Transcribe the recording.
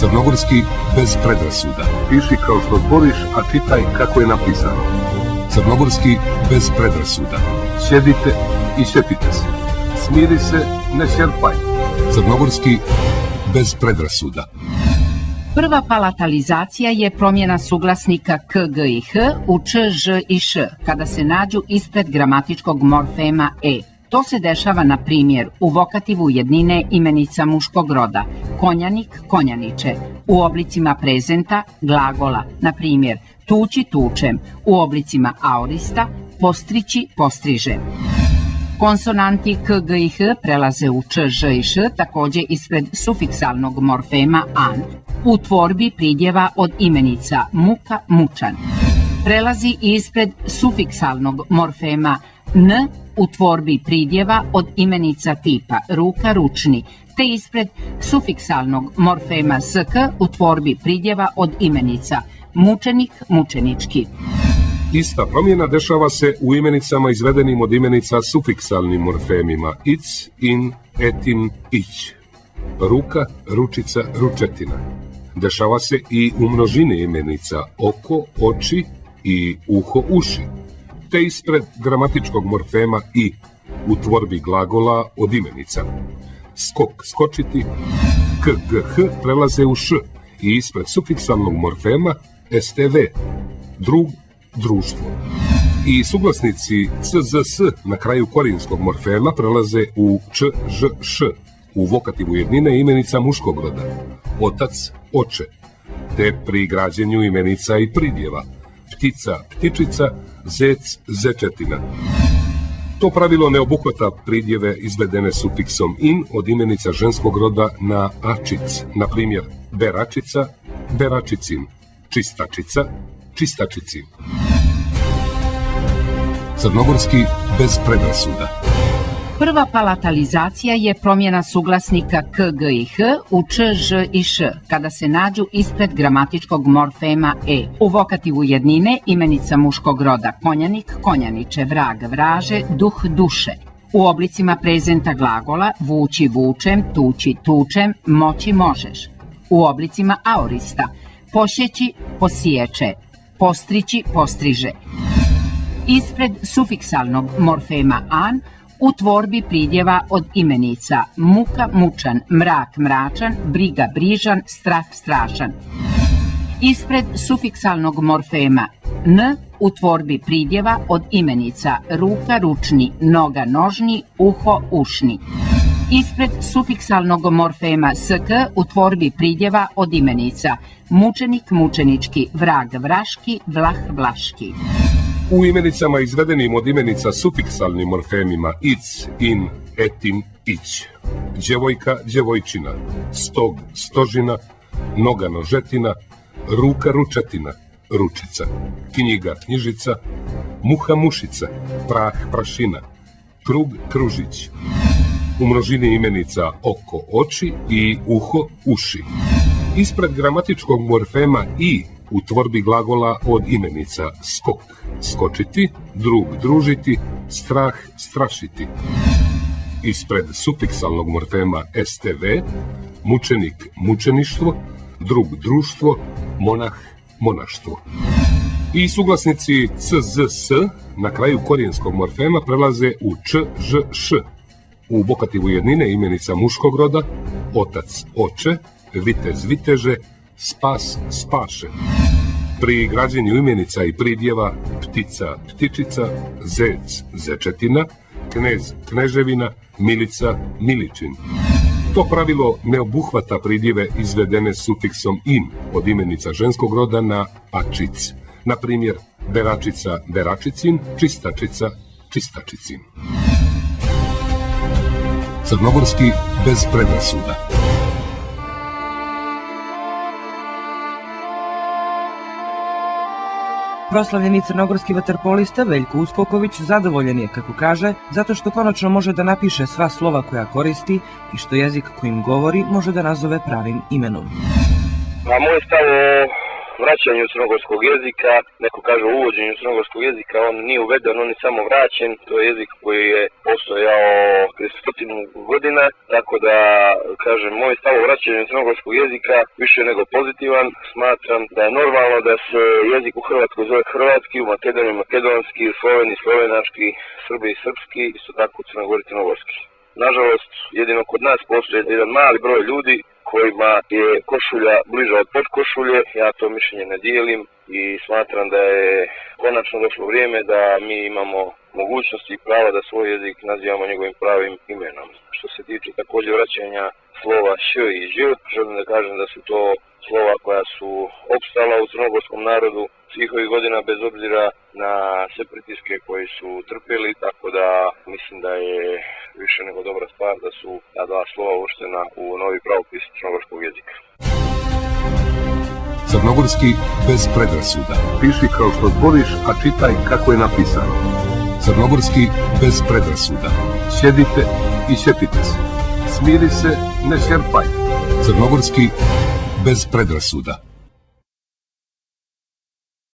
Crnogorski bez predrasuda. Piši kao što zboriš, a čitaj kako je napisano. Crnogorski bez predrasuda. Sjedite i sjetite se. Smiri se, ne šerpaj. Crnogorski bez predrasuda. Prva palatalizacija je promjena suglasnika k, g i h u č, ž i š, kada se nađu ispred gramatičkog morfema e. To se dešava, na primjer, u vokativu jednine imenica muškog roda, konjanik, konjaniče, u oblicima prezenta, glagola, na primjer, tući, tučem, u oblicima aorista, postrići, postriže. Konsonanti k, g i h prelaze u č, ž i š, također ispred sufiksalnog morfema an, u tvorbi pridjeva od imenica muka, mučan. Prelazi ispred sufiksalnog morfema n, u tvorbi pridjeva od imenica tipa ruka, ručni, te ispred sufiksalnog morfema sk u tvorbi pridjeva od imenica mučenik, mučenički. Ista promjena dešava se u imenicama izvedenim od imenica sufiksalnim morfemima ic, in, etin, ić. Ruka, ručica, ručetina. Dešava se i u množini imenica oko, oči i uho, uši, te ispred gramatičkog morfema i u tvorbi glagola od imenica. Skok, skočiti, k, g, h prelaze u š i ispred sufiksalnog morfema stv, drug, društvo. I suglasnici c, z, s na kraju korijenskog morfema prelaze u č, ž, š, u vokativu jednine imenica muškog roda, otac, oče, te pri građenju imenica i pridjeva, ptica, ptičica, zec, zečetina. To pravilo ne obuhvata pridjeve izvedene sufiksom in od imenica ženskog roda na ačic, na primjer beračica, beračicin, čistačica, čistačicin. Crnogorski bez predrasuda. Prva palatalizacija je promjena suglasnika k, g i h u č, ž i š, kada se nađu ispred gramatičkog morfema e. U vokativu jednine imenica muškog roda konjanik, konjaniče, vrag, vraže, duh, duše. U oblicima prezenta glagola vući, vučem, tući, tučem, moći, možeš. U oblicima aorista posjeći, posječe, postrići, postriže. Ispred sufiksalnog morfema an u tvorbi pridjeva od imenica muka, mučan, mrak, mračan, briga, brižan, strah, strašan. Ispred sufiksalnog morfema n u tvorbi pridjeva od imenica ruka, ručni, noga, nožni, uho, ušni. Ispred sufiksalnog morfema sk u tvorbi pridjeva od imenica mučenik, mučenički, vrag, vraški, vlah, vlaški. U imenicama izvedenim od imenica sufiksalnim morfemima ic, in, etin, ić. Djevojka, djevojčina, stog, stožina, noga, nožetina, ruka, ručetina, ručica, knjiga, knjižica, muha, mušica, prah, prašina, krug, kružić. U množini imenica oko, oči i uho, uši. Ispred gramatičkog morfema i u tvorbi glagola od imenica skok, skočiti, drug, družiti, strah, strašiti. Ispred sufiksalnog morfema stv, mučenik, mučeništvo, drug, društvo, monah, monaštvo. I suglasnici c, z, s na kraju korijenskog morfema prelaze u č, ž, š. U vokativu jednine imenica muškog roda, otac, oče, vitez, viteže, spas, spaše. Pri građenju imenica i pridjeva ptica, ptičica, zec, zečetina, knez, kneževina, milica, miličin. To pravilo ne obuhvata pridjeve izvedene sufiksom in od imenica ženskog roda na ačic. Na primjer, beračica, beračicin, čistačica, čistačicin. Crnogorski bez predrasuda. Proslavljeni crnogorski vaterpolista Veljko Uskoković zadovoljan je, kako kaže, zato što konačno može da napiše sva slova koja koristi i što jezik kojim govori može da nazove pravim imenom. A moj stav o vraćanju crnogorskog jezika, neko kaže o uvođenju crnogorskog jezika, on nije uveden, on je samo vraćen, to je jezik koji je postojao prije 100 godina, tako da, kažem, moj stav o vraćanju crnogorskog jezika više nego pozitivan. Smatram da je normalno da se jezik u Hrvatskoj zove hrvatski, u Makedoniji makedonski, u Sloveniji slovenački, Srbiji srpski, isto tako u Crnoj Gori crnogorski. Nažalost, jedino kod nas postoji jedan mali broj ljudi kojima je košulja bliža od podkošulje, ja to mišljenje ne dijelim i smatram da je konačno došlo vrijeme da mi imamo mogućnosti i prava da svoj jezik nazivamo njegovim pravim imenom. Što se tiče također vraćanja slova š i ž, želim da kažem da su to slova koja su opstala u crnogorskom narodu svih ovih godina bez obzira na sve pritiske koji su trpjeli, tako da mislim da je više nego dobra stvar da su ta dva slova uvrštena u novi pravopis crnogorskog jezika. Crnogorski bez predrasuda. Piši kao što zboriš, a čitaj kako je napisano. Crnogorski bez predrasuda. Sjedite i sjetite se. Smiri se, ne šerpaj. Crnogorski bez predrasuda.